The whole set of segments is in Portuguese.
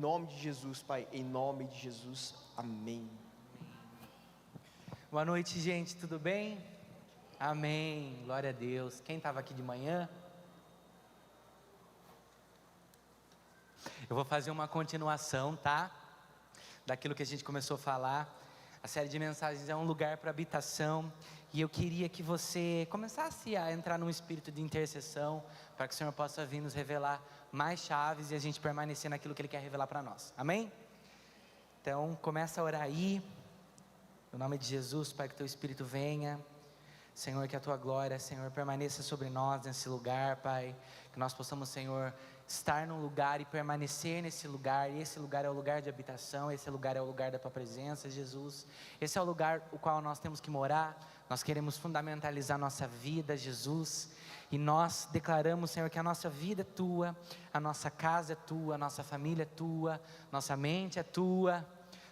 Em nome de Jesus, Pai, em nome de Jesus, amém. Boa noite, gente, tudo bem? Amém, glória a Deus. Quem estava aqui de manhã? Eu vou fazer uma continuação, tá? Daquilo que a gente começou a falar. A série de mensagens é um lugar para habitação. E eu queria que você começasse a entrar num espírito de intercessão, para que o Senhor possa vir nos revelar mais chaves e a gente permanecer naquilo que Ele quer revelar para nós. Amém? Então, começa a orar aí. No nome de Jesus, Pai, que Teu Espírito venha. Senhor, que a Tua glória, Senhor, permaneça sobre nós nesse lugar, Pai. Que nós possamos, Senhor, estar num lugar e permanecer nesse lugar. E esse lugar é o lugar de habitação, esse lugar é o lugar da Tua presença, Jesus. Esse é o lugar o qual nós temos que morar. Nós queremos fundamentalizar nossa vida, Jesus. E nós declaramos, Senhor, que a nossa vida é Tua, a nossa casa é Tua, a nossa família é Tua, nossa mente é Tua,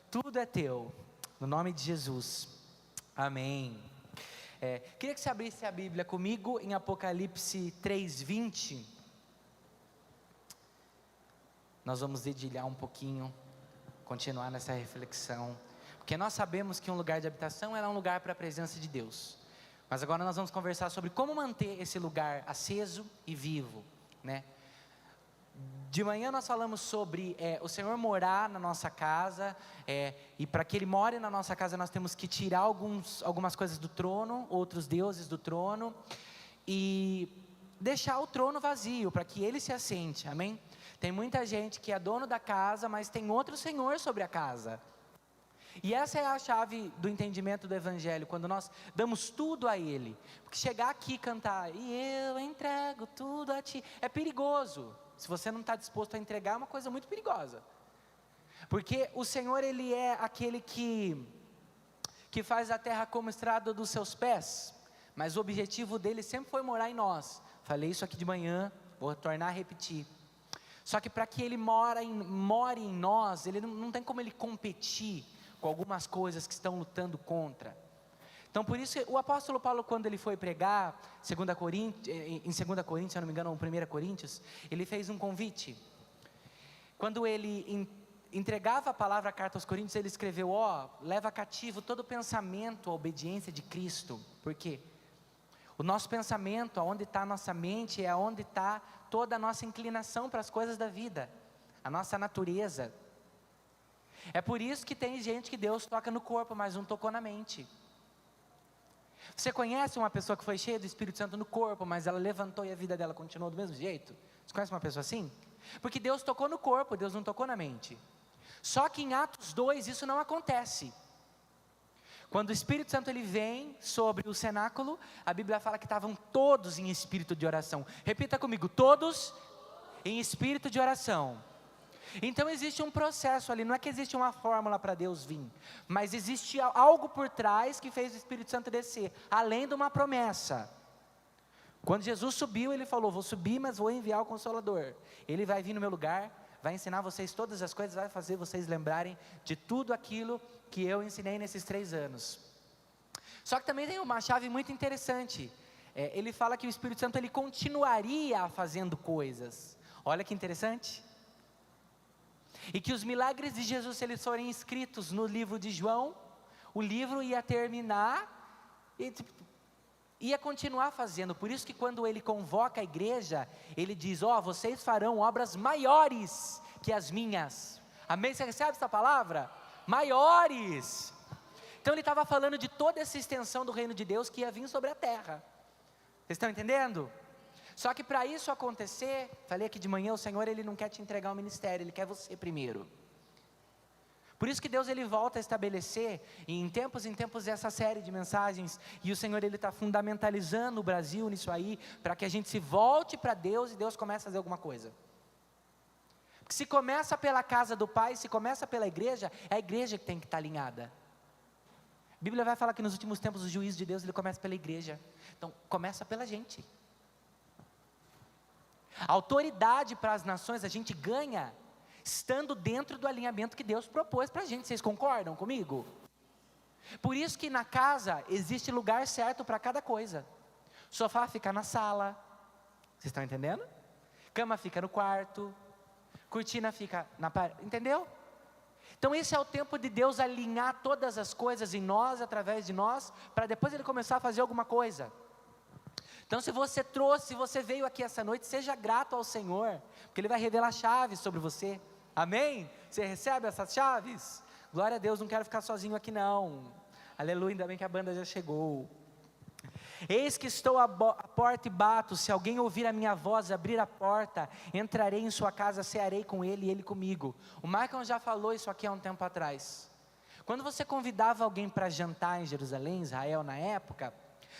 tudo é Teu, no nome de Jesus, amém. Queria que você abrisse a Bíblia comigo em Apocalipse 3:20, nós vamos dedilhar um pouquinho, continuar nessa reflexão, porque nós sabemos que um lugar de habitação é um lugar para a presença de Deus. Mas agora nós vamos conversar sobre como manter esse lugar aceso e vivo, né? De manhã nós falamos sobre o Senhor morar na nossa casa, e para que Ele more na nossa casa nós temos que tirar algumas coisas do trono, outros deuses do trono, e deixar o trono vazio, para que Ele se assente, amém? Tem muita gente que é dono da casa, mas tem outro Senhor sobre a casa. E essa é a chave do entendimento do Evangelho, quando nós damos tudo a Ele. Porque chegar aqui e cantar, e eu entrego tudo a Ti, é perigoso. Se você não está disposto a entregar, é uma coisa muito perigosa. Porque o Senhor, Ele é aquele que faz a terra como estrada dos seus pés. Mas o objetivo dele sempre foi morar em nós. Falei isso aqui de manhã, vou tornar a repetir. Só que para que Ele more em nós, Ele não tem como Ele competir com algumas coisas que estão lutando contra. Então por isso o apóstolo Paulo, quando ele foi pregar em 2 Coríntios, se eu não me engano, ou 1 Coríntios, ele fez um convite. Quando ele entregava a palavra, a carta aos Coríntios, ele escreveu, leva cativo todo pensamento à obediência de Cristo. Por quê? O nosso pensamento, aonde está a nossa mente, é aonde está toda a nossa inclinação para as coisas da vida, a nossa natureza. É por isso que tem gente que Deus toca no corpo, mas não tocou na mente. Você conhece uma pessoa que foi cheia do Espírito Santo no corpo, mas ela levantou e a vida dela continuou do mesmo jeito? Você conhece uma pessoa assim? Porque Deus tocou no corpo, Deus não tocou na mente. Só que em Atos 2 isso não acontece. Quando o Espírito Santo ele vem sobre o cenáculo, a Bíblia fala que estavam todos em espírito de oração. Repita comigo, todos em espírito de oração. Então existe um processo ali, não é que existe uma fórmula para Deus vir, mas existe algo por trás que fez o Espírito Santo descer, além de uma promessa. Quando Jesus subiu, Ele falou, vou subir, mas vou enviar o Consolador. Ele vai vir no meu lugar, vai ensinar vocês todas as coisas, vai fazer vocês lembrarem de tudo aquilo que eu ensinei nesses 3 anos. Só que também tem uma chave muito interessante. Ele fala que o Espírito Santo ele continuaria fazendo coisas. Olha que interessante. E que os milagres de Jesus, se eles forem escritos no livro de João, o livro ia terminar e ia continuar fazendo. Por isso que quando ele convoca a igreja, ele diz, vocês farão obras maiores que as minhas. Amém? Você recebe essa palavra? Maiores. Então ele estava falando de toda essa extensão do reino de Deus que ia vir sobre a terra. Vocês estão entendendo? Só que para isso acontecer, falei aqui de manhã, o Senhor ele não quer te entregar o ministério, Ele quer você primeiro. Por isso que Deus ele volta a estabelecer, em tempos essa série de mensagens, e o Senhor ele está fundamentalizando o Brasil nisso aí, para que a gente se volte para Deus e Deus comece a fazer alguma coisa. Porque se começa pela casa do Pai, se começa pela igreja, é a igreja que tem que estar alinhada. A Bíblia vai falar que nos últimos tempos o juízo de Deus ele começa pela igreja, então começa pela gente. A autoridade para as nações a gente ganha estando dentro do alinhamento que Deus propôs para a gente. Vocês concordam comigo? Por isso que na casa existe lugar certo para cada coisa. Sofá fica na sala, vocês estão entendendo? Cama fica no quarto, cortina fica na parede, entendeu? Então esse é o tempo de Deus alinhar todas as coisas em nós, através de nós, para depois Ele começar a fazer alguma coisa. Então se você veio aqui essa noite, seja grato ao Senhor, porque Ele vai revelar chaves sobre você, amém? Você recebe essas chaves? Glória a Deus, não quero ficar sozinho aqui não, aleluia, ainda bem que a banda já chegou. Eis que estou à porta e bato, se alguém ouvir a minha voz, abrir a porta, entrarei em sua casa, cearei com ele e ele comigo. O Michael já falou isso aqui há um tempo atrás. Quando você convidava alguém para jantar em Jerusalém, Israel na época,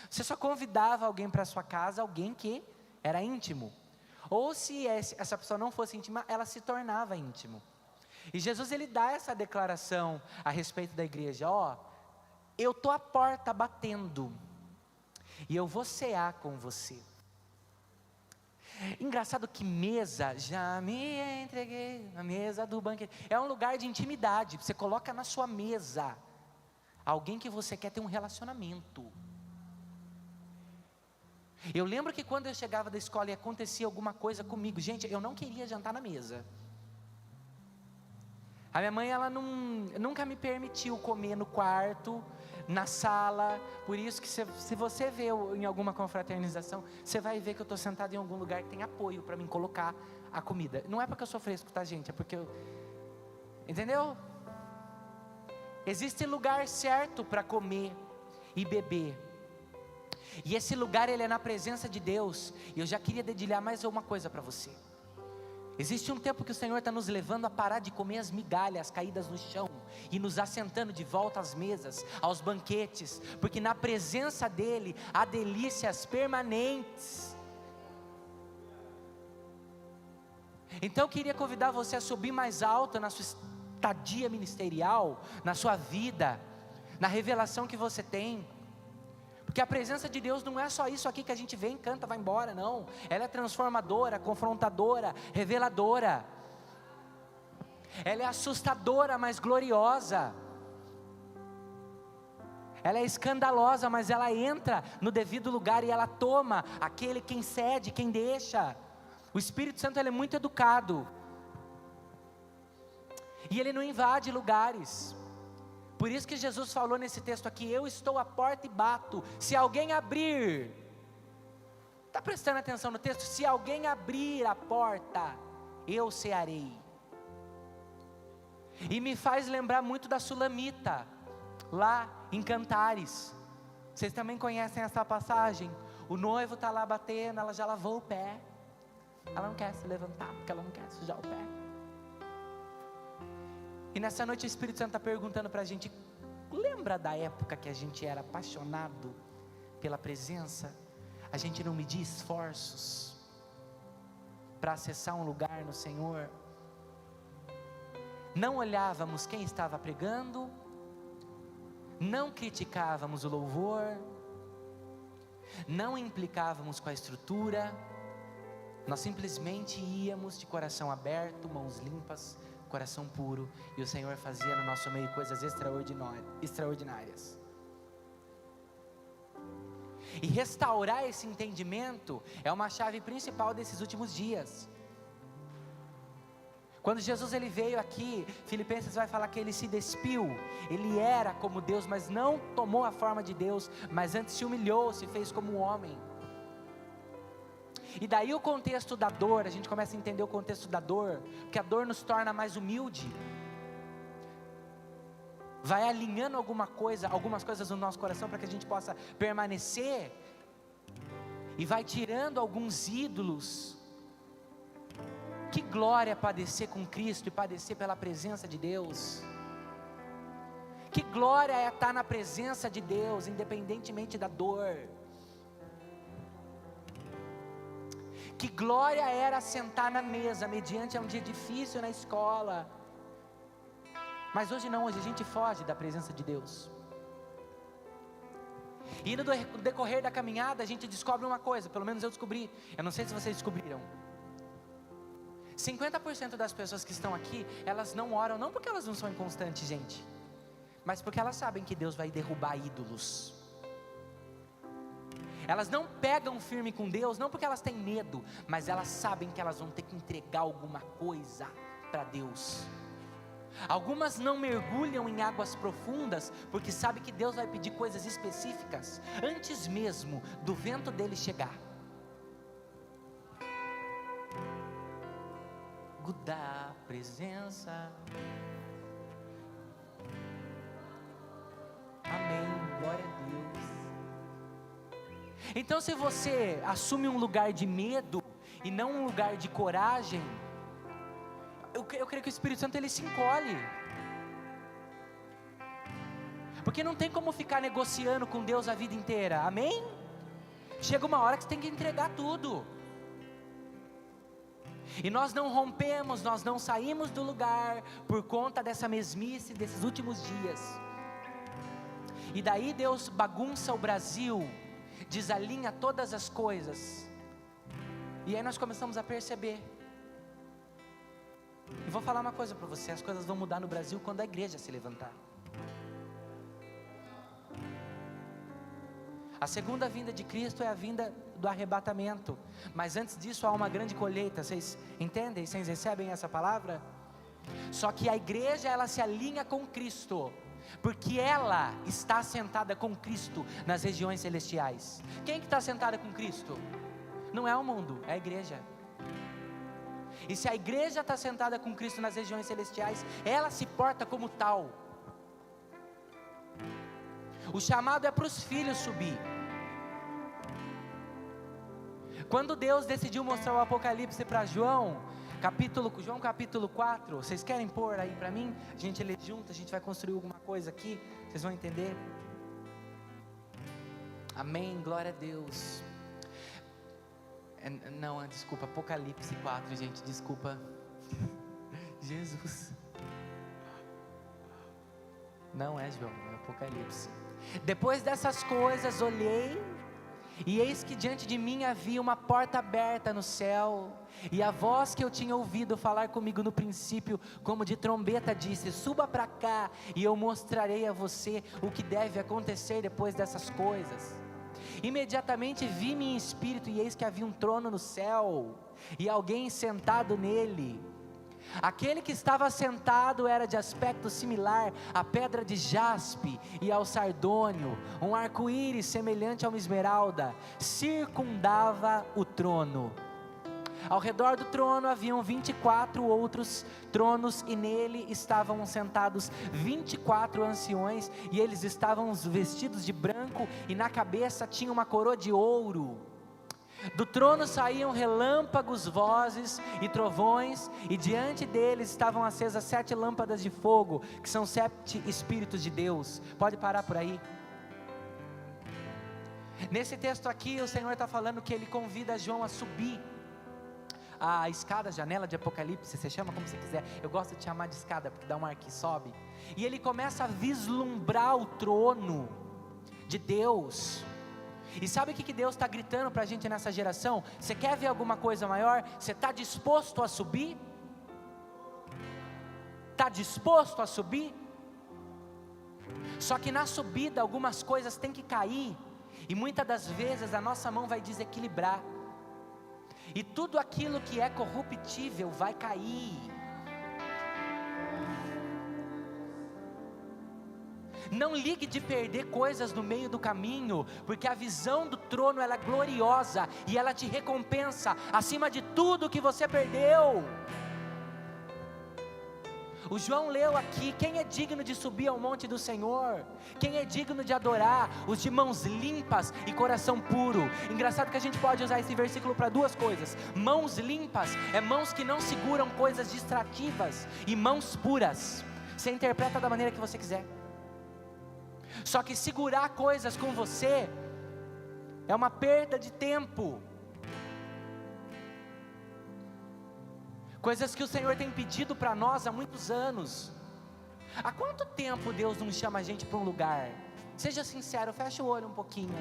você só convidava alguém para sua casa, alguém que era íntimo. Ou se essa pessoa não fosse íntima, ela se tornava íntimo. E Jesus ele dá essa declaração a respeito da igreja, ó, eu estou à porta batendo, e eu vou cear com você. Engraçado que mesa, já me entreguei, a mesa do banquete, é um lugar de intimidade, você coloca na sua mesa, alguém que você quer ter um relacionamento. Eu lembro que quando eu chegava da escola e acontecia alguma coisa comigo, gente, eu não queria jantar na mesa. A minha mãe, ela nunca me permitiu comer no quarto, na sala, por isso que se você vê em alguma confraternização, você vai ver que eu estou sentado em algum lugar que tem apoio para mim colocar a comida. Não é porque eu sou fresco, tá gente, é porque entendeu? Existe lugar certo para comer e beber, e esse lugar ele é na presença de Deus. E eu já queria dedilhar mais uma coisa para você. Existe um tempo que o Senhor está nos levando a parar de comer as migalhas caídas no chão e nos assentando de volta às mesas, aos banquetes, porque na presença dEle há delícias permanentes. Então eu queria convidar você a subir mais alto na sua estadia ministerial, na sua vida, na revelação que você tem. Porque a presença de Deus não é só isso aqui que a gente vem, canta, vai embora, não. Ela é transformadora, confrontadora, reveladora. Ela é assustadora, mas gloriosa. Ela é escandalosa, mas ela entra no devido lugar e ela toma aquele quem cede, quem deixa. O Espírito Santo ele é muito educado. E ele não invade lugares. Por isso que Jesus falou nesse texto aqui, eu estou à porta e bato, se alguém abrir, está prestando atenção no texto? Se alguém abrir a porta, eu cearei. E me faz lembrar muito da Sulamita, lá em Cantares. Vocês também conhecem essa passagem? O noivo está lá batendo, ela já lavou o pé, ela não quer se levantar, porque ela não quer sujar o pé. E nessa noite o Espírito Santo está perguntando para a gente, lembra da época que a gente era apaixonado pela presença? A gente não media esforços para acessar um lugar no Senhor. Não olhávamos quem estava pregando, não criticávamos o louvor, não implicávamos com a estrutura, nós simplesmente íamos de coração aberto, mãos limpas, coração puro, e o Senhor fazia no nosso meio coisas extraordinárias. E restaurar esse entendimento é uma chave principal desses últimos dias. Quando Jesus ele veio aqui, Filipenses vai falar que ele se despiu, ele era como Deus, mas não tomou a forma de Deus, mas antes se humilhou, se fez como um homem. E daí o contexto da dor, a gente começa a entender o contexto da dor, porque a dor nos torna mais humilde, vai alinhando algumas coisas no nosso coração para que a gente possa permanecer, e vai tirando alguns ídolos. Que glória padecer com Cristo e padecer pela presença de Deus. Que glória é estar na presença de Deus, independentemente da dor. Que glória era sentar na mesa, mediante um dia difícil na escola. Mas hoje não, hoje a gente foge da presença de Deus. E no decorrer da caminhada a gente descobre uma coisa, pelo menos eu descobri, eu não sei se vocês descobriram. 50% das pessoas que estão aqui, elas não oram, não porque elas não são inconstantes, gente, mas porque elas sabem que Deus vai derrubar ídolos. Elas não pegam firme com Deus, não porque elas têm medo, mas elas sabem que elas vão ter que entregar alguma coisa para Deus. Algumas não mergulham em águas profundas, porque sabem que Deus vai pedir coisas específicas, antes mesmo do vento dele chegar. Da presença. Amém, glória a Deus. Então, se você assume um lugar de medo e não um lugar de coragem, eu creio que o Espírito Santo ele se encolhe, porque não tem como ficar negociando com Deus a vida inteira. Amém? Chega uma hora que você tem que entregar tudo. E nós não rompemos, nós não saímos do lugar por conta dessa mesmice desses últimos dias. E daí Deus bagunça o Brasil, desalinha todas as coisas. E aí nós começamos a perceber. E vou falar uma coisa para você: as coisas vão mudar no Brasil quando a igreja se levantar. A segunda vinda de Cristo é a vinda do arrebatamento, mas antes disso há uma grande colheita. Vocês entendem? Vocês recebem essa palavra? Só que a igreja, ela se alinha com Cristo, porque ela está sentada com Cristo nas regiões celestiais. Quem que está sentada com Cristo? Não é o mundo, é a igreja. E se a igreja está sentada com Cristo nas regiões celestiais, ela se porta como tal. O chamado é para os filhos subir. Quando Deus decidiu mostrar o Apocalipse para João capítulo 4, vocês querem pôr aí para mim? A gente lê junto, a gente vai construir alguma coisa aqui, vocês vão entender. Amém, glória a Deus. Não, desculpa, Apocalipse 4, gente, desculpa. Jesus. Não é João, é Apocalipse. Depois dessas coisas olhei, e eis que diante de mim havia uma porta aberta no céu, e a voz que eu tinha ouvido falar comigo no princípio, como de trombeta, disse: suba para cá, e eu mostrarei a você o que deve acontecer depois dessas coisas. Imediatamente vi-me em espírito, e eis que havia um trono no céu, e alguém sentado nele. Aquele que estava sentado era de aspecto similar à pedra de jaspe e ao sardônio. Um arco-íris semelhante a uma esmeralda circundava o trono. Ao redor do trono haviam 24 outros tronos, e nele estavam sentados 24 anciões, e eles estavam vestidos de branco, e na cabeça tinha uma coroa de ouro. Do trono saíam relâmpagos, vozes e trovões, e diante deles estavam acesas 7 lâmpadas de fogo, que são 7 Espíritos de Deus. Pode parar por aí. Nesse texto aqui, o Senhor está falando que Ele convida João a subir a escada, a janela de Apocalipse, você chama como você quiser, eu gosto de chamar de escada, porque dá um ar que sobe, e ele começa a vislumbrar o trono de Deus. E sabe o que Deus está gritando para a gente nessa geração? Você quer ver alguma coisa maior? Você está disposto a subir? Está disposto a subir? Só que na subida algumas coisas têm que cair, e muitas das vezes a nossa mão vai desequilibrar, e tudo aquilo que é corruptível vai cair. Não ligue de perder coisas no meio do caminho, porque a visão do trono ela é gloriosa, e ela te recompensa acima de tudo que você perdeu. O João leu aqui: quem é digno de subir ao monte do Senhor? Quem é digno de adorar? Os de mãos limpas e coração puro. Engraçado que a gente pode usar esse versículo para duas coisas. Mãos limpas é mãos que não seguram coisas distrativas, e mãos puras, você interpreta da maneira que você quiser. Só que segurar coisas com você é uma perda de tempo. Coisas que o Senhor tem pedido para nós há muitos anos. Há quanto tempo Deus não chama a gente para um lugar? Seja sincero, fecha o olho um pouquinho.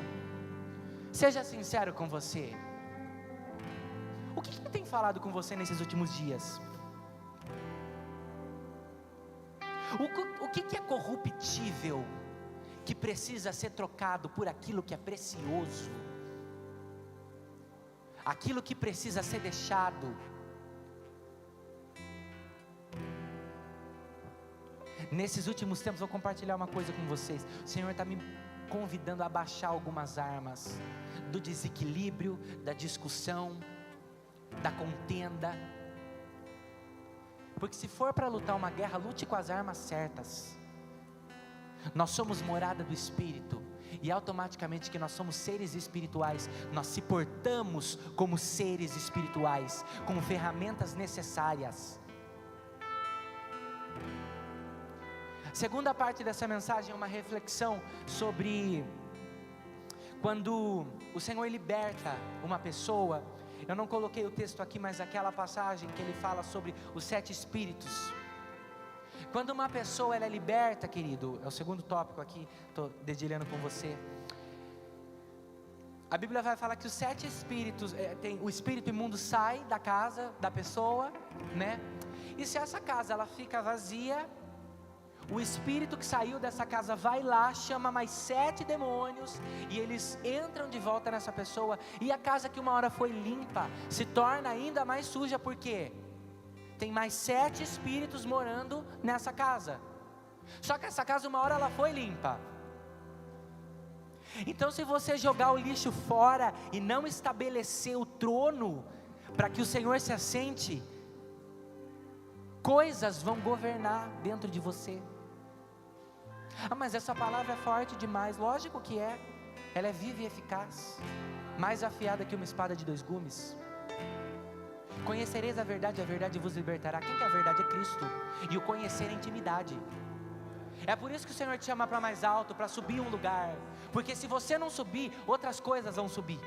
Seja sincero com você. O que Ele tem falado com você nesses últimos dias? O que é corruptível, que precisa ser trocado por aquilo que é precioso? aquilo que precisa ser deixado. Nesses últimos tempos, vou compartilhar uma coisa com vocês. O Senhor está me convidando a baixar algumas armas do desequilíbrio, da discussão, da contenda. Porque se for para lutar uma guerra, lute com as armas certas. Nós somos morada do Espírito, e automaticamente que nós somos seres espirituais, nós se portamos como seres espirituais, com ferramentas necessárias. Segunda parte dessa mensagem é uma reflexão sobre quando o Senhor liberta uma pessoa. Eu não coloquei o texto aqui, mas aquela passagem que ele fala sobre os 7 espíritos. Quando uma pessoa ela é liberta, querido, é o segundo tópico aqui, estou dedilhando com você. A Bíblia vai falar que os 7 espíritos, o espírito imundo sai da casa da pessoa, né? E se essa casa ela fica vazia, o espírito que saiu dessa casa vai lá, chama mais 7 demônios, e eles entram de volta nessa pessoa, e a casa que uma hora foi limpa, se torna ainda mais suja, porque tem mais 7 espíritos morando nessa casa. Só que essa casa uma hora ela foi limpa. Então se você jogar o lixo fora, e não estabelecer o trono, para que o Senhor se assente, coisas vão governar dentro de você. Ah, mas essa palavra é forte demais. Lógico que é. Ela é viva e eficaz, mais afiada que uma espada de 2 gumes. Conhecereis a verdade vos libertará. Quem que é a verdade? É Cristo. E o conhecer é intimidade. É por isso que o Senhor te chama para mais alto, para subir um lugar. Porque se você não subir, outras coisas vão subir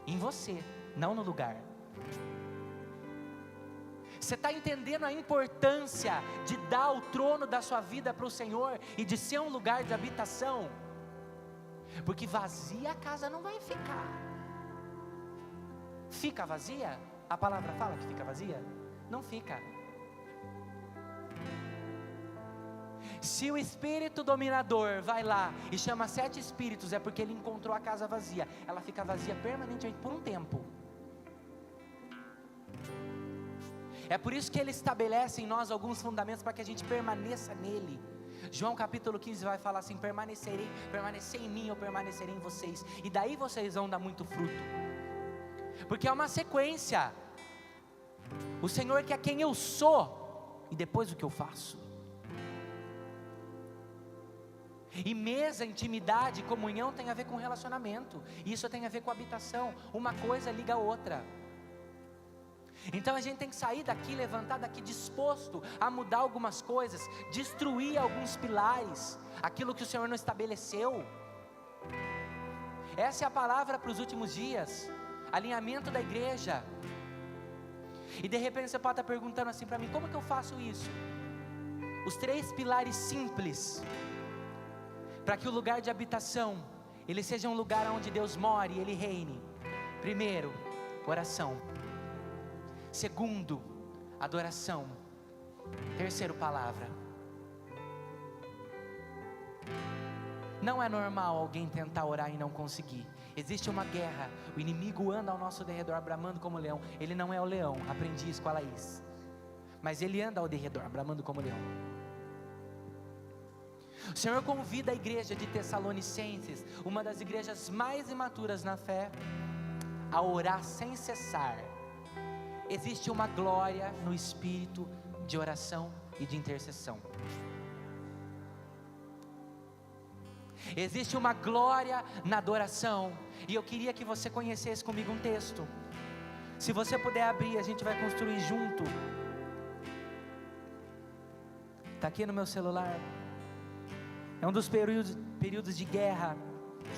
em você, não no lugar. Você está entendendo a importância de dar o trono da sua vida para o Senhor e de ser um lugar de habitação? Porque vazia a casa não vai ficar. Fica vazia? A palavra fala que fica vazia? Não fica. Se o espírito dominador vai lá e chama 7 espíritos, é porque ele encontrou a casa vazia. Ela fica vazia permanentemente por um tempo. É por isso que ele estabelece em nós alguns fundamentos para que a gente permaneça nele. João capítulo 15 vai falar assim: permanecer em mim, eu permanecerei em vocês, e daí vocês vão dar muito fruto. Porque é uma sequência. O Senhor quer quem eu sou, e depois o que eu faço. E mesa, intimidade, comunhão tem a ver com relacionamento. Isso tem a ver com habitação. Uma coisa liga a outra. Então a gente tem que sair daqui, levantar daqui disposto a mudar algumas coisas, destruir alguns pilares, aquilo que o Senhor não estabeleceu. Essa é a palavra para os últimos dias, alinhamento da igreja. E de repente você pode estar perguntando assim para mim: como que eu faço isso? Os 3 pilares simples, para que o lugar de habitação, ele seja um lugar onde Deus more e Ele reine. Primeiro, oração. Segundo, adoração. Terceiro, palavra. Não é normal alguém tentar orar e não conseguir. Existe uma guerra. O inimigo anda ao nosso derredor, bramando como leão. Ele não é o leão, aprendi isso com a Laís. Mas ele anda ao derredor, bramando como leão. O Senhor convida a igreja de Tessalonicenses, uma das igrejas mais imaturas na fé, a orar sem cessar. Existe uma glória no espírito de oração e de intercessão. Existe uma glória na adoração. E eu queria que você conhecesse comigo um texto. Se você puder abrir, a gente vai construir junto. Está aqui no meu celular. É um dos períodos de guerra.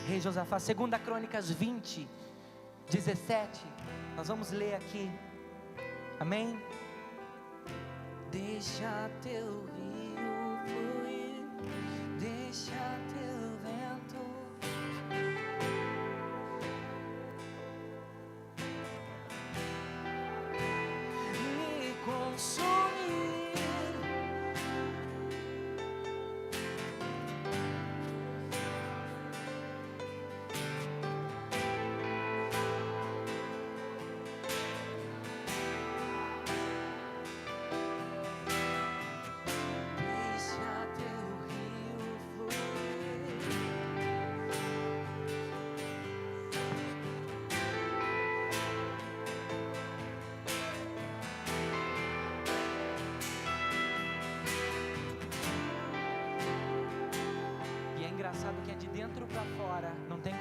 Rei Josafá, 2 Crônicas 20, 17. Nós vamos ler aqui. Amém? Deixa teu rio fluir, deixa teu vento me consumir.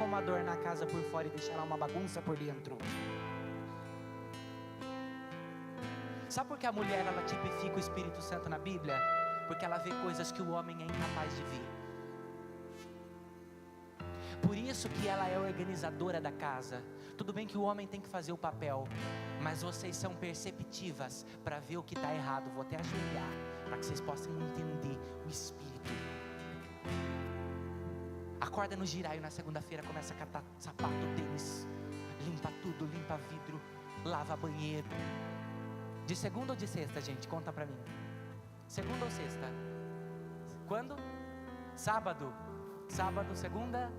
como adornar a casa por fora e deixar ela uma bagunça por dentro. Sabe por que a mulher ela tipifica o Espírito Santo na Bíblia? Porque ela vê coisas que o homem é incapaz de ver. Por isso que ela é organizadora da casa. Tudo bem que o homem tem que fazer o papel, mas vocês são perceptivas para ver o que está errado. Vou até ajoelhar para que vocês possam entender o Espírito. Acorda no giraio na segunda-feira, começa a catar sapato, tênis, limpa tudo, limpa vidro, lava banheiro. De segunda ou de sexta, gente? Conta pra mim. Segunda ou sexta? Quando? Sábado. Sábado, segunda?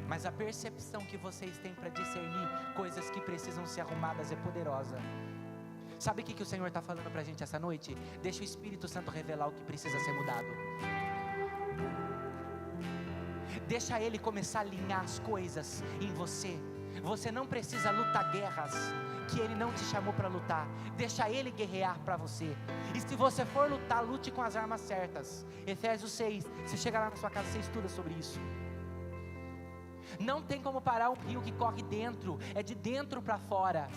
Mas a percepção que vocês têm para discernir coisas que precisam ser arrumadas é poderosa. Sabe o que o Senhor está falando pra gente essa noite? Deixa o Espírito Santo revelar o que precisa ser mudado. Deixa Ele começar a alinhar as coisas em você. Você não precisa lutar guerras que Ele não te chamou para lutar. Deixa Ele guerrear para você. E se você for lutar, lute com as armas certas. Efésios 6, você chega lá na sua casa, você estuda sobre isso. Não tem como parar um rio que corre dentro, é de dentro para fora.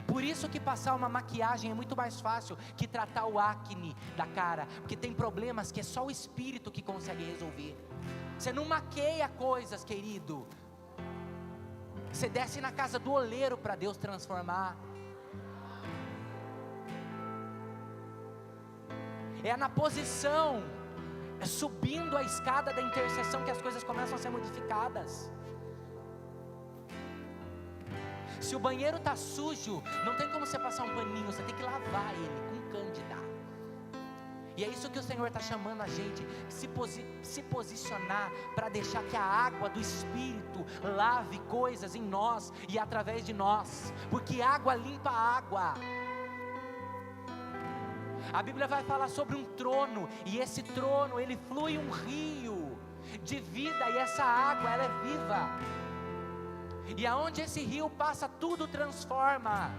Por isso que passar uma maquiagem é muito mais fácil que tratar o acne da cara, porque tem problemas que é só o Espírito que consegue resolver. Você não maqueia coisas, querido. Você desce na casa do oleiro para Deus transformar. É na posição, é subindo a escada da intercessão que as coisas começam a ser modificadas. Se o banheiro está sujo, não tem como você passar um paninho, você tem que lavar ele com cândida. E é isso que o Senhor está chamando a gente, se posicionar para deixar que a água do Espírito lave coisas em nós e através de nós, porque água limpa água. A Bíblia vai falar sobre um trono, e esse trono, ele flui um rio de vida, e essa água, ela é viva. E aonde esse rio passa, tudo transforma.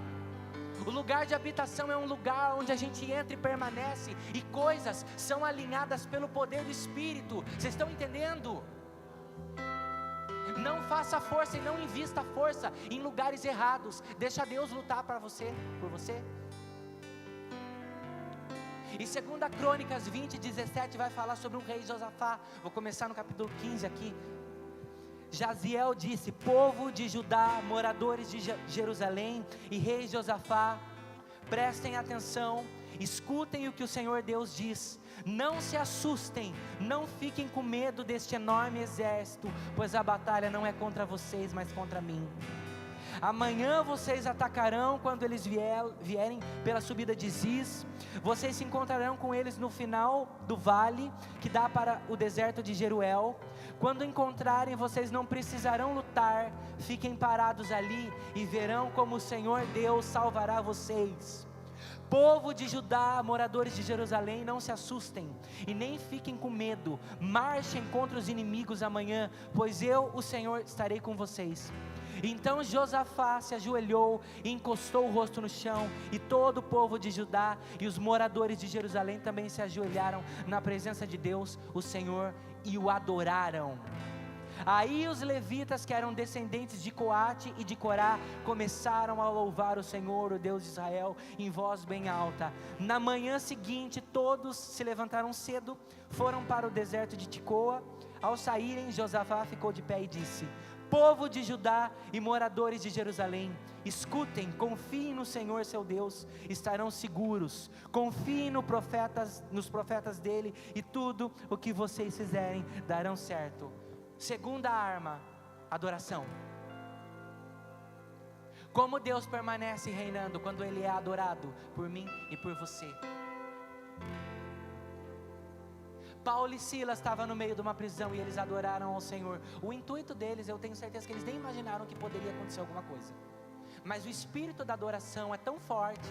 O lugar de habitação é um lugar onde a gente entra e permanece, e coisas são alinhadas pelo poder do Espírito. Vocês estão entendendo? Não faça força e não invista força em lugares errados. Deixa Deus lutar por você. E 2 Crônicas 20:17 vai falar sobre um rei Josafá. Vou começar no capítulo 15 aqui. Jaziel disse: povo de Judá, moradores de Jerusalém e rei Josafá, prestem atenção, escutem o que o Senhor Deus diz. Não se assustem, não fiquem com medo deste enorme exército, pois a batalha não é contra vocês, mas contra mim. Amanhã vocês atacarão quando eles vierem pela subida de Ziz. Vocês se encontrarão com eles no final do vale que dá para o deserto de Jeruel. Quando encontrarem, vocês não precisarão lutar. Fiquem parados ali e verão como o Senhor Deus salvará vocês. Povo de Judá, moradores de Jerusalém, não se assustem e nem fiquem com medo. Marchem contra os inimigos amanhã, pois eu, o Senhor, estarei com vocês. Então Josafá se ajoelhou e encostou o rosto no chão, e todo o povo de Judá e os moradores de Jerusalém também se ajoelharam na presença de Deus, o Senhor, e o adoraram. Aí os levitas, que eram descendentes de Coate e de Corá, começaram a louvar o Senhor, o Deus de Israel, em voz bem alta. Na manhã seguinte, todos se levantaram cedo, foram para o deserto de Ticoa. Ao saírem, Josafá ficou de pé e disse: povo de Judá e moradores de Jerusalém, escutem, confiem no Senhor seu Deus, estarão seguros. Confiem nos profetas dele, e tudo o que vocês fizerem darão certo. Segunda arma, adoração. Como Deus permanece reinando quando Ele é adorado por mim e por você. Paulo e Silas estavam no meio de uma prisão e eles adoraram ao Senhor. O intuito deles, eu tenho certeza que eles nem imaginaram que poderia acontecer alguma coisa. Mas o espírito da adoração é tão forte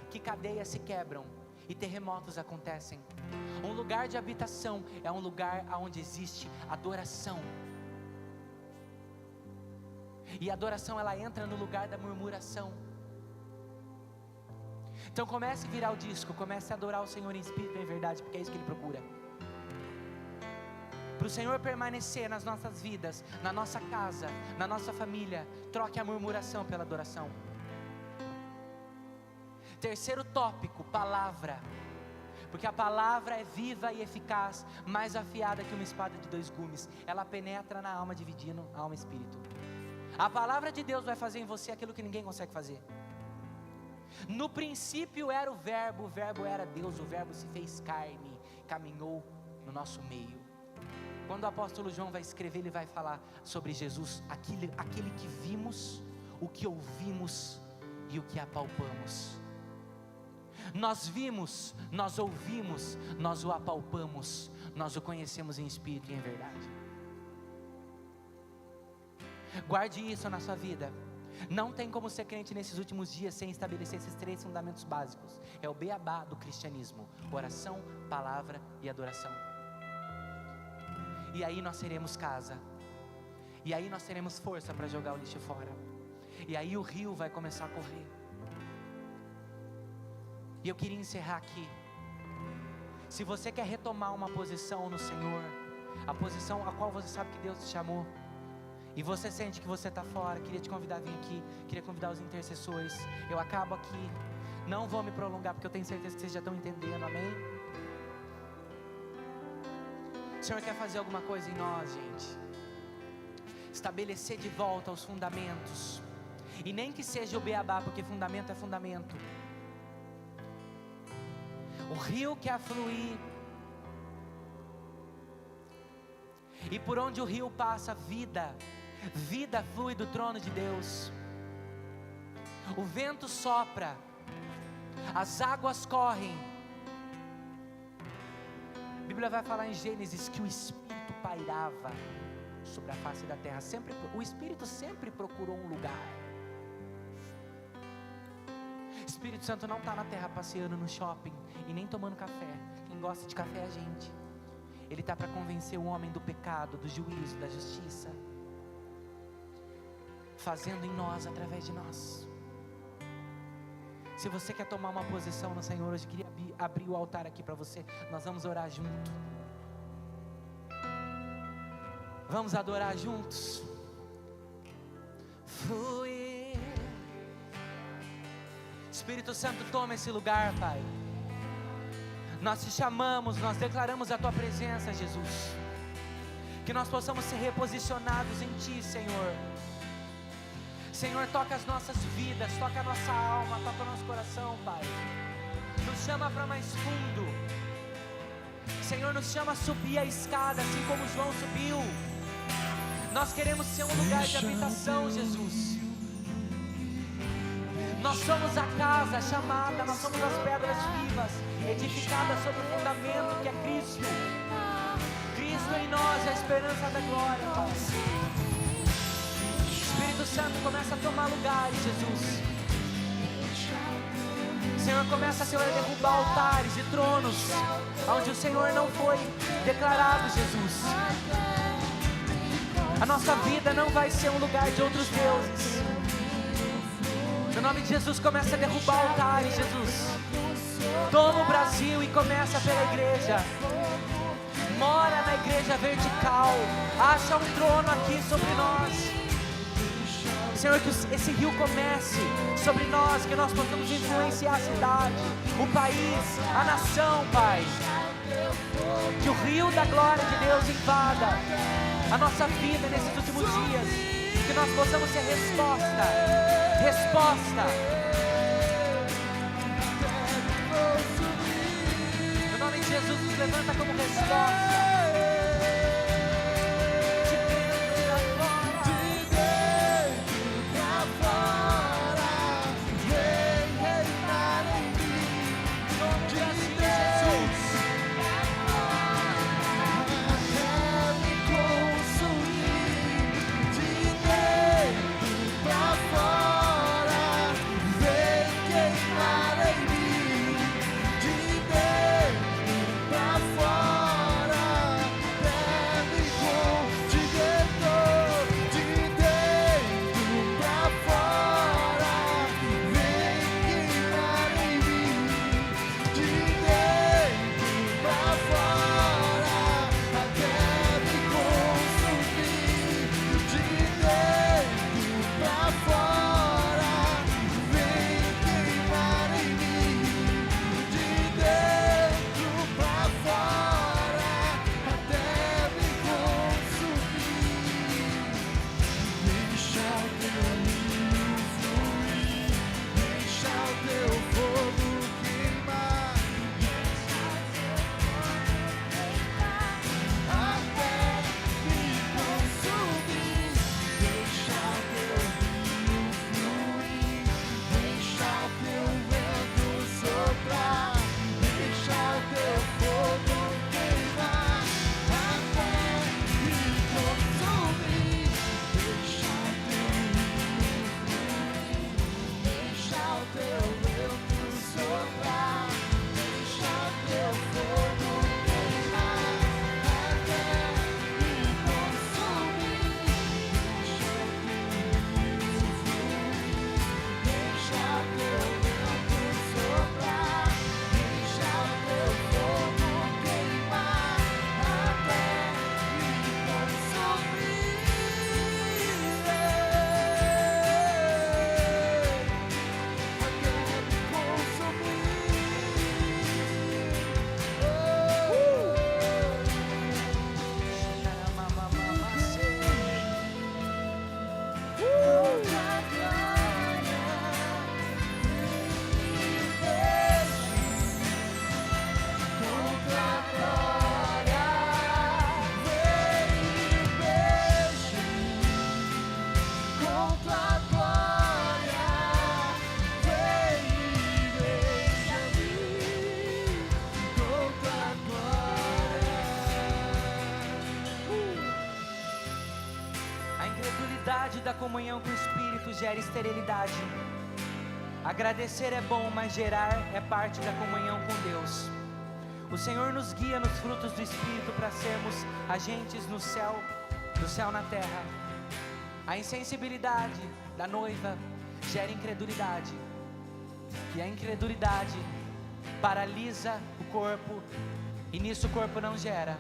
que cadeias se quebram e terremotos acontecem. Um lugar de habitação é um lugar onde existe adoração. E a adoração, ela entra no lugar da murmuração. Então comece a virar o disco, comece a adorar o Senhor em espírito e em verdade, porque é isso que Ele procura. para o Senhor permanecer nas nossas vidas, na nossa casa, na nossa família, troque a murmuração pela adoração. Terceiro tópico, palavra. Porque a palavra é viva e eficaz, mais afiada que uma espada de 2 gumes. Ela penetra na alma, dividindo alma e espírito. A palavra de Deus vai fazer em você aquilo que ninguém consegue fazer. No princípio era o verbo era Deus, o verbo se fez carne, caminhou no nosso meio. Quando o apóstolo João vai escrever, ele vai falar sobre Jesus, aquele que vimos, o que ouvimos e o que apalpamos. Nós vimos, nós ouvimos, nós o apalpamos, nós o conhecemos em espírito e em verdade. Guarde isso na sua vida. Não tem como ser crente nesses últimos dias sem estabelecer esses 3 fundamentos básicos. É o beabá do cristianismo: oração, palavra e adoração. E aí nós seremos casa. E aí nós teremos força para jogar o lixo fora. E aí o rio vai começar a correr. E eu queria encerrar aqui. Se você quer retomar uma posição no Senhor, a posição a qual você sabe que Deus te chamou, e você sente que você está fora, queria te convidar a vir aqui, queria convidar os intercessores. Eu acabo aqui, não vou me prolongar, porque eu tenho certeza que vocês já estão entendendo, amém? O Senhor quer fazer alguma coisa em nós, gente. Estabelecer de volta os fundamentos. E nem que seja o beabá, porque fundamento é fundamento. O rio quer fluir. E por onde o rio passa, vida flui do trono de Deus. O vento sopra, as águas correm. A Bíblia vai falar em Gênesis que o Espírito pairava sobre a face da terra. O Espírito sempre procurou um lugar. O Espírito Santo não está na terra passeando no shopping e nem tomando café. Quem gosta de café é a gente. Ele está para convencer o homem do pecado, do juízo, da justiça, fazendo em nós, através de nós. Se você quer tomar uma posição no Senhor, hoje eu queria abrir o altar aqui para você. Nós vamos orar junto. Vamos adorar juntos. Fluir. Espírito Santo, toma esse lugar, Pai. Nós te chamamos, nós declaramos a Tua presença, Jesus. Que nós possamos ser reposicionados em Ti, Senhor. Senhor, toca as nossas vidas, toca a nossa alma, toca o nosso coração, Pai. Nos chama para mais fundo. Senhor, nos chama a subir a escada, assim como João subiu. Nós queremos ser um lugar de habitação, Jesus. Nós somos a casa chamada, nós somos as pedras vivas, edificadas sobre o fundamento que é Cristo. Cristo em nós é a esperança da glória, Pai. Espírito Santo, começa a tomar lugares, Jesus. Senhor, começa, Senhor, a derrubar altares e tronos onde o Senhor não foi declarado, Jesus. A nossa vida não vai ser um lugar de outros deuses. No nome de Jesus, começa a derrubar altares, Jesus. Toma o Brasil e começa pela igreja. Mora na igreja vertical. Acha um trono aqui sobre nós. Senhor, que esse rio comece sobre nós, que nós possamos influenciar a cidade, o país, a nação, Pai. Que o rio da glória de Deus invada a nossa vida nesses últimos dias. Que nós possamos ser resposta. No nome de Jesus, nos levanta como resposta. Fora intimidade da comunhão com o Espírito gera esterilidade. Agradecer é bom, mas gerar é parte da comunhão com Deus. O Senhor nos guia nos frutos do Espírito para sermos agentes no céu, do céu na terra. A insensibilidade da noiva gera incredulidade, e a incredulidade paralisa o corpo, e nisso o corpo não gera.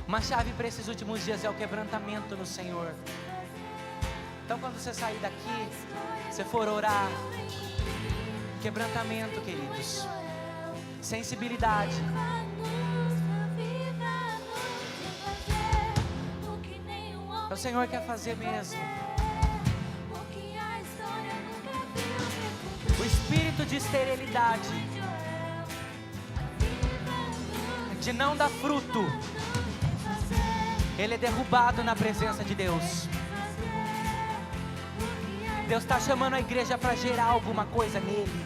Uma chave para esses últimos dias é o quebrantamento no Senhor. Então quando você sair daqui, você for orar, quebrantamento, queridos, sensibilidade. O Senhor quer fazer mesmo. O espírito de esterilidade, de não dar fruto, ele é derrubado na presença de Deus. Deus está chamando a igreja para gerar alguma coisa nele.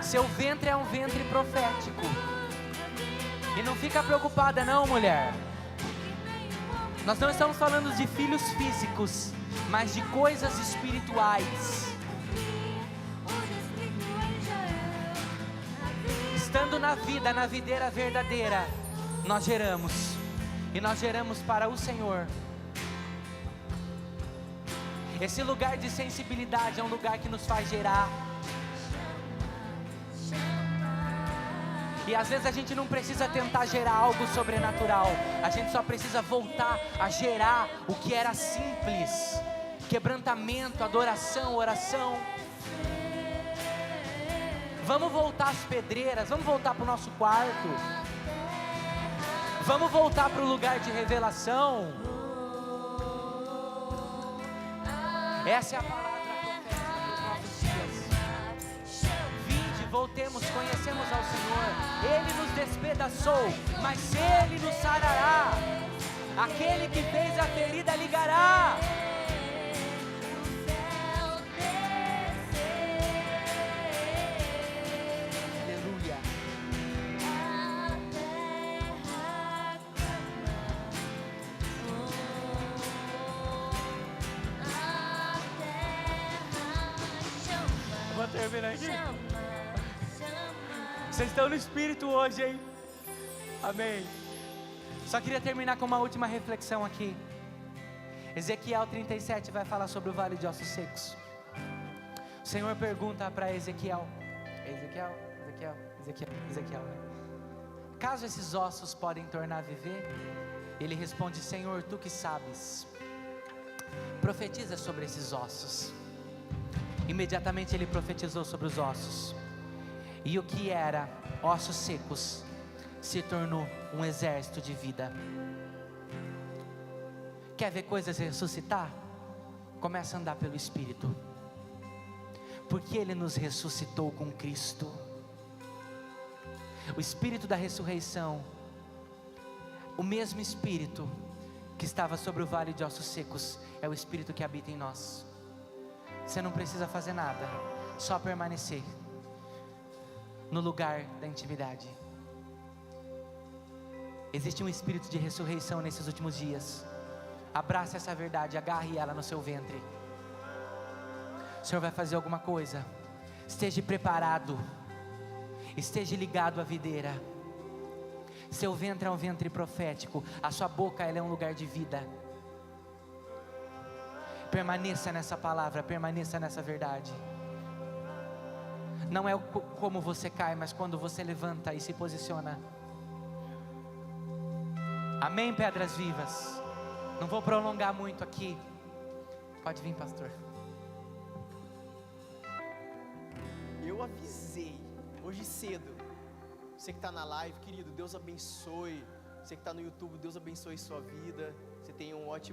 Seu ventre é um ventre profético. E não fica preocupada não, mulher. Nós não estamos falando de filhos físicos, mas de coisas espirituais. Estando na vida, na videira verdadeira, nós geramos. E nós geramos para o Senhor. Esse lugar de sensibilidade é um lugar que nos faz gerar. E às vezes a gente não precisa tentar gerar algo sobrenatural. A gente só precisa voltar a gerar o que era simples. Quebrantamento, adoração, oração. Vamos voltar às pedreiras, vamos voltar para o nosso quarto. Vamos voltar para o lugar de revelação. Essa é a palavra profética para os nossos dias. Vinde, voltemos, conhecemos ao Senhor. Ele nos despedaçou, mas Ele nos sarará. Aquele que fez a ferida ligará. Aleluia. Vou terminar aqui. Vocês estão no Espírito hoje, hein? Amém. Só queria terminar com uma última reflexão aqui. Ezequiel 37 vai falar sobre o vale de ossos secos. O Senhor pergunta para Ezequiel, né? Caso esses ossos podem tornar a viver? Ele responde: Senhor, tu que sabes. Profetiza sobre esses ossos. Imediatamente ele profetizou sobre os ossos. E o que era ossos secos se tornou um exército de vida. Quer ver coisas ressuscitar? Começa a andar pelo Espírito. Porque Ele nos ressuscitou com Cristo. O Espírito da ressurreição, o mesmo Espírito que estava sobre o vale de ossos secos, é o Espírito que habita em nós. Você não precisa fazer nada, só permanecer no lugar da intimidade. Existe um espírito de ressurreição nesses últimos dias. Abrace essa verdade, agarre ela no seu ventre. O Senhor vai fazer alguma coisa. Esteja preparado, esteja ligado à videira. Seu ventre é um ventre profético, a sua boca ela é um lugar de vida. Permaneça nessa palavra, permaneça nessa verdade. Não é como você cai, mas quando você levanta e se posiciona. Amém, pedras vivas. Não vou prolongar muito aqui. Pode vir, pastor. Eu avisei hoje cedo. Você que está na live, querido, Deus abençoe. Você que está no YouTube, Deus abençoe sua vida. Você tenha um ótimo